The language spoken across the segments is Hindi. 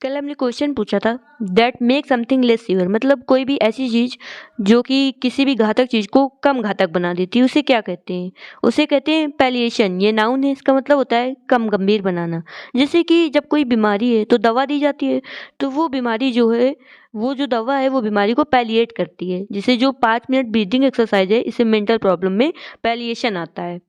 कल हमने क्वेश्चन पूछा था that make something less severe, मतलब कोई भी ऐसी चीज जो कि किसी भी घातक चीज को कम घातक बना देती है उसे क्या कहते हैं? उसे कहते हैं पैलिएशन। ये नाउन है, इसका मतलब होता है कम गंभीर बनाना। जैसे कि जब कोई बीमारी है तो दवा दी जाती है, तो वो बीमारी जो है, वो जो दवा है वो बीमारी को पैलिएट करती है। जैसे जो 5 मिनट ब्रीदिंग एक्सरसाइज है, इसे मेंटल प्रॉब्लम में पैलिएशन आता है।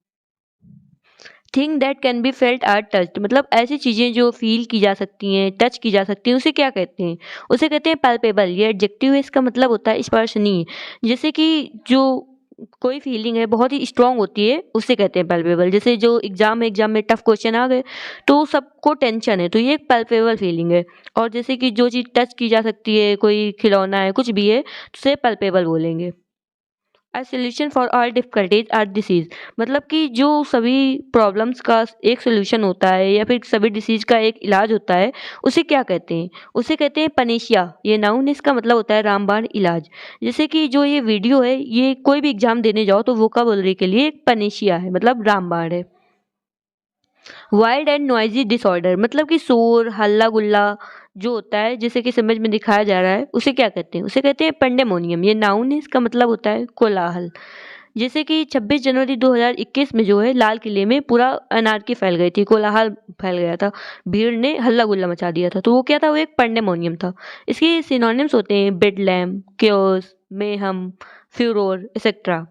Thing that can be felt or touched, मतलब ऐसी चीजें जो फील की जा सकती हैं, टच की जा सकती हैं, उसे क्या कहते हैं? उसे कहते हैं पैल्पेबल। ये एडजेक्टिव है, इसका मतलब होता है स्पर्शनीय। जैसे कि जो कोई फीलिंग है बहुत ही स्ट्रांग होती है, उसे कहते हैं पैल्पेबल। जैसे जो एग्जाम है, एग्जाम में टफ क्वेश्चन आ गए तो सबको टेंशन है, तो ये एक पैल्पेबल फीलिंग है। और जैसे कि जो चीज टच की जा सकती है, कोई खिलौना है, कुछ भी है, तो उसे पैल्पेबल बोलेंगे। A solution for all difficulties or disease, मतलब कि जो सभी प्रॉब्लम्स का एक सोल्यूशन होता है या फिर सभी डिसीज का एक इलाज होता है, उसे क्या कहते हैं? उसे कहते हैं पनेशिया। ये नाउन, इसका मतलब होता है रामबाण इलाज। जैसे कि जो ये वीडियो है, ये कोई भी एग्जाम देने जाओ तो वोकाबुलरी के लिए एक पनेशिया है, मतलब रामबाण है। वाइल्ड एंड नॉइजी डिसऑर्डर, मतलब कि शोर हल्ला गुल्ला जो होता है, जैसे कि समझ में दिखाया जा रहा है, उसे क्या कहते हैं? उसे कहते हैं पेंडेमोनियम। ये नाउन है, इसका मतलब होता है कोलाहल। जैसे कि 26 जनवरी 2021 में जो है लाल किले में पूरा अनारकी फैल गई थी, कोलाहल फैल गया था, भीड़ ने हल्ला गुल्ला मचा दिया था, तो वो क्या था? वो एक पेंडेमोनियम था। इसके सिनोनिम्स होते हैं bedlam, chaos, mayhem, furore etcetera.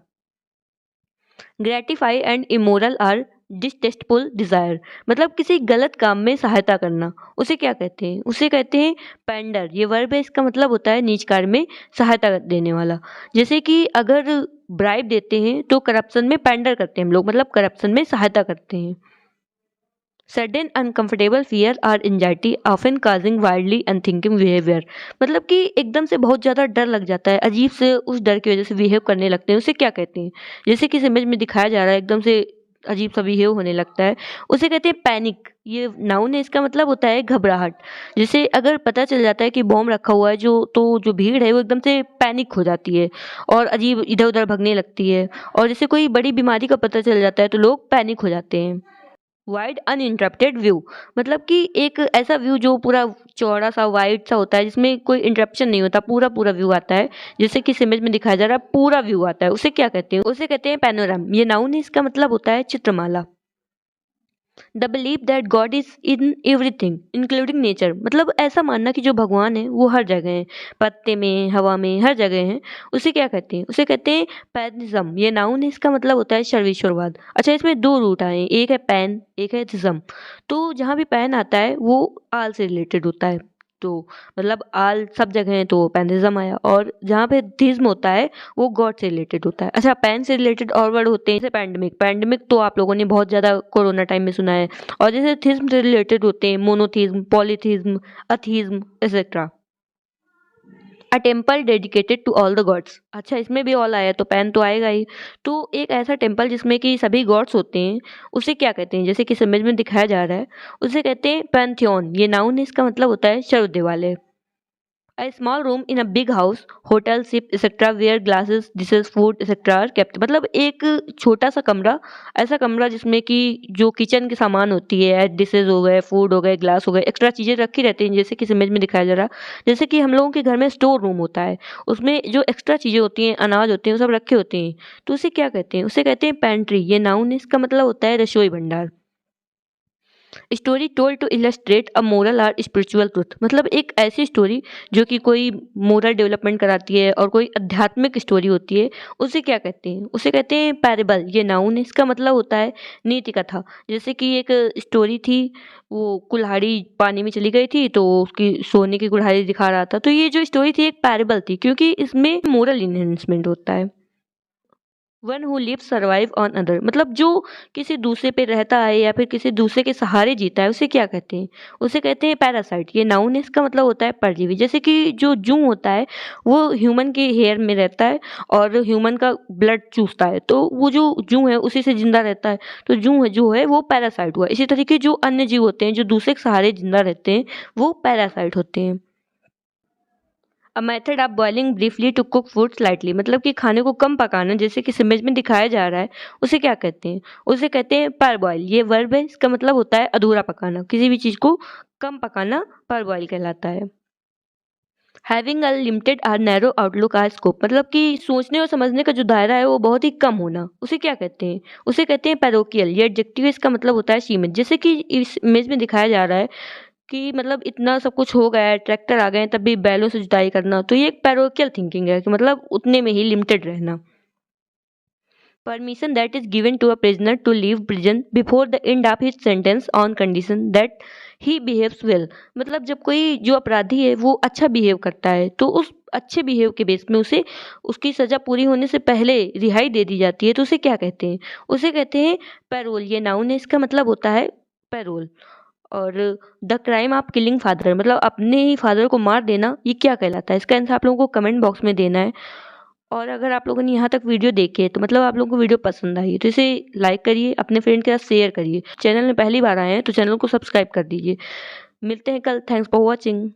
Gratify and immoral or distasteful desire, मतलब किसी गलत काम में सहायता करना, उसे क्या कहते हैं? उसे कहते हैं पेंडर। ये वर्ब है, इसका मतलब होता है नीच कार्य में सहायता देने वाला। जैसे कि अगर ब्राइब देते हैं तो करप्शन में पेंडर करते हैं हम लोग, मतलब करप्शन में सहायता करते हैं। सडन अनकंफर्टेबल फियर और anxiety often causing wildly unthinking behaviour, मतलब कि एकदम से बहुत ज़्यादा डर लग जाता है, अजीब से उस डर की वजह से बिहेव करने लगते हैं, उसे क्या कहते हैं? जैसे कि इस इमेज में दिखाया जा रहा है, एकदम से अजीब सा बिहेव होने लगता है, उसे कहते हैं पैनिक। ये नाउन है, इसका मतलब होता है घबराहट। जैसे अगर पता चल जाता है कि बॉम्ब रखा हुआ है, जो भीड़ है वो एकदम से पैनिक हो जाती है और अजीब इधर उधर भगने लगती है। और जैसे कोई बड़ी बीमारी का पता चल जाता है तो लोग पैनिक हो जाते हैं। वाइड अनइंटरप्टेड व्यू, मतलब कि एक ऐसा व्यू जो पूरा चौड़ा सा वाइड सा होता है, जिसमें कोई इंटरप्शन नहीं होता, पूरा पूरा व्यू आता है। जैसे कि इस इमेज में दिखाया जा रहा है, पूरा व्यू आता है, उसे क्या कहते हैं? उसे कहते हैं पैनोराम। ये नाउन है, इसका मतलब होता है चित्रमाला। The believe that God is in everything including nature, मतलब ऐसा मानना कि जो भगवान है वो हर जगह है, पत्ते में, हवा में, हर जगह है, उसे क्या कहते हैं? उसे कहते हैं पैनिज्म। ये नाउन है, इसका मतलब होता है सर्वेश्वरवाद। अच्छा, इसमें दो रूट आए हैं, एक है पैन, एक है थिज्म। तो जहाँ भी पैन आता है वो आल से रिलेटेड होता है, तो मतलब आल सब जगह है तो पैनिज्म आया। और जहाँ पे थिज्म होता है वो गॉड से रिलेटेड होता है। अच्छा, पैन से रिलेटेड और वर्ड होते हैं, जैसे पैंडमिक। पैंडमिक तो आप लोगों ने बहुत ज़्यादा कोरोना टाइम में सुना है। और जैसे थिज्म से रिलेटेड होते हैं monotheism, polytheism, atheism etcetera. A temple dedicated to all the gods. अच्छा, इसमें भी ऑल आया तो पैन तो आएगा ही। तो एक ऐसा टेम्पल जिसमें कि सभी गॉड्स होते हैं, उसे क्या कहते हैं? जैसे कि इस इमेज में दिखाया जा रहा है, उसे कहते हैं पैंथियन। ये नाउन है, इसका मतलब होता है सर्व देवालय। A small room in a big house, hotel, ship, etc. where glasses, dishes, food, etc. are kept, मतलब एक छोटा सा कमरा, ऐसा कमरा जिसमें कि जो किचन के सामान होती है, डिशेज हो गए, फूड हो गए, ग्लास हो गए, एक्स्ट्रा चीजें रखी रहती हैं, जैसे कि इस इमेज में दिखाया जा रहा। जैसे कि हम लोगों के घर में स्टोर रूम होता है, उसमें जो एक्स्ट्रा चीजें होती हैं, अनाज होते हैं, वो सब रखे होते हैं, तो उसे क्या कहते हैं? उसे कहते हैं पेंट्री। ये नाउन है, इसका मतलब होता है रसोई भंडार। Story told to illustrate a moral और स्पिरिचुअल ट्रुथ, मतलब एक ऐसी स्टोरी जो कि कोई मोरल डेवलपमेंट कराती है और कोई आध्यात्मिक स्टोरी होती है, उसे क्या कहते हैं? उसे कहते हैं पैरेबल। ये नाउन है, इसका मतलब होता है नीति कथा। जैसे कि एक स्टोरी थी, वो कुल्हाड़ी पानी में चली गई थी तो उसकी सोने की कुल्हाड़ी दिखा रहा था, तो ये जो स्टोरी थी एक पैरेबल थी, क्योंकि इसमें मोरल इन्हेंसमेंट होता है। One who live survive on other, मतलब जो किसी दूसरे पे रहता है या फिर किसी दूसरे के सहारे जीता है, उसे क्या कहते हैं? उसे कहते हैं पैरासाइट। ये नाउन है, इसका मतलब होता है परजीवी। जैसे कि जो जूं होता है वो ह्यूमन के हेयर में रहता है और ह्यूमन का ब्लड चूसता है, तो वो जो जूं है उसी से जिंदा रहता है, तो जूं है जो है वो पैरासाइट हुआ। इसी तरीके जो अन्य जीव होते हैं जो दूसरे के सहारे जिंदा रहते हैं, वो पैरासाइट होते हैं। A method of boiling briefly to cook food slightly, मतलब कि खाने को कम पकाना, जैसे कि इस इमेज में दिखाया जा रहा है, उसे क्या कहते हैं? उसे कहते हैं पारबॉइल। ये वर्ब है, इसका मतलब होता है अधूरा पकाना, किसी भी चीज़ को कम पकाना पारबॉइल कहलाता है। हैविंग अ लिमिटेड और नैरो आउटलुक और स्कोप, मतलब कि सोचने और समझने का जो दायरा है वो बहुत ही कम होना, उसे क्या कहते हैं? उसे कहते हैं पैरोकियल। ये एडजेक्टिव है, इसका मतलब होता है सीमित। जैसे कि इस इमेज में दिखाया जा रहा है कि मतलब इतना सब कुछ हो गया है, ट्रैक्टर आ गए हैं, तब भी बैलों से जुताई करना, तो ये एक पैरोकियल थिंकिंग है कि मतलब उतने में ही लिमिटेड रहना। Permission that is given to a prisoner to leave prison before the end of his sentence on condition that he behaves well, मतलब जब कोई जो अपराधी है वो अच्छा बिहेव करता है तो उस अच्छे बिहेव के बेस में उसे उसकी सजा पूरी होने से पहले रिहाई दे दी जाती है, तो उसे क्या कहते हैं? उसे कहते हैं पैरोल। ये नाउन है, इसका मतलब होता है पैरोल। और the crime of killing father, मतलब अपने ही फादर को मार देना, ये क्या कहलाता है? इसका आंसर आप लोगों को कमेंट बॉक्स में देना है। और अगर आप लोगों ने यहाँ तक वीडियो देखी है तो मतलब आप लोगों को वीडियो पसंद आई है, तो इसे लाइक करिए, अपने फ्रेंड के साथ शेयर करिए। चैनल में पहली बार आए हैं तो चैनल को सब्सक्राइब कर दीजिए। मिलते हैं कल। Thanks for watching.